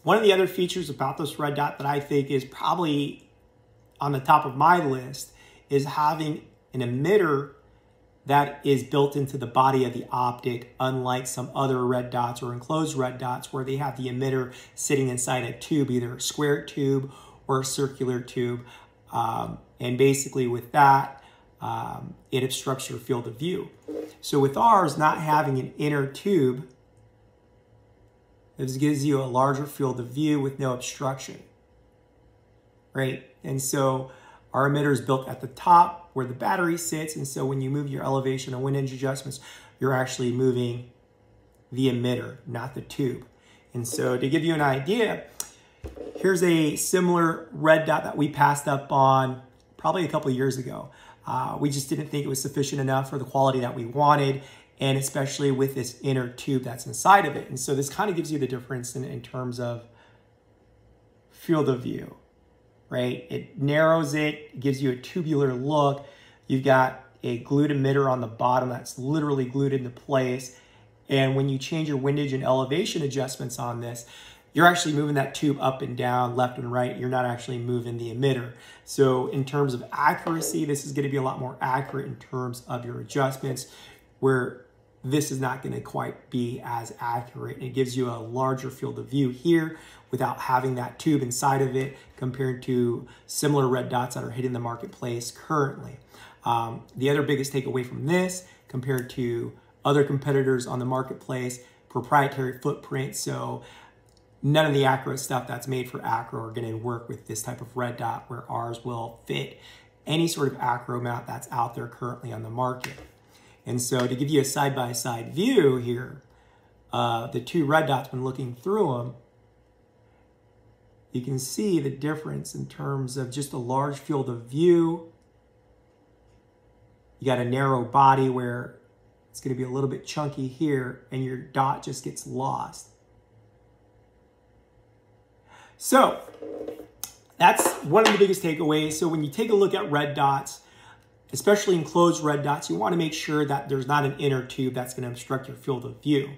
One of the other features about this red dot that I think is probably on the top of my list is having an emitter that is built into the body of the optic, unlike some other red dots or enclosed red dots where they have the emitter sitting inside a tube, either a square tube or a circular tube. And basically with that, it obstructs your field of view. So with ours not having an inner tube, this gives you a larger field of view with no obstruction, right? And so our emitter is built at the top where the battery sits, and so when you move your elevation and windage adjustments, you're actually moving the emitter, not the tube. And so to give you an idea, here's a similar red dot that we passed up on probably a couple of years ago. We just didn't think it was sufficient enough for the quality that we wanted, and especially with this inner tube that's inside of it. And so this kind of gives you the difference in terms of field of view, right? It narrows it, gives you a tubular look. You've got a glued emitter on the bottom that's literally glued into place. And when you change your windage and elevation adjustments on this, you're actually moving that tube up and down, left and right. You're not actually moving the emitter. So in terms of accuracy, this is going to be a lot more accurate in terms of your adjustments, where this is not going to quite be as accurate. It gives you a larger field of view here without having that tube inside of it compared to similar red dots that are hitting the marketplace currently. The other biggest takeaway from this compared to other competitors on the marketplace, proprietary footprint. So none of the Acro stuff that's made for Acro are going to work with this type of red dot, where ours will fit any sort of Acro mount that's out there currently on the market. And so to give you a side-by-side view here, the two red dots, when looking through them, you can see the difference in terms of just a large field of view. You got a narrow body where it's going to be a little bit chunky here, and your dot just gets lost. So that's one of the biggest takeaways. So when you take a look at red dots, especially enclosed red dots, you want to make sure that there's not an inner tube that's going to obstruct your field of view.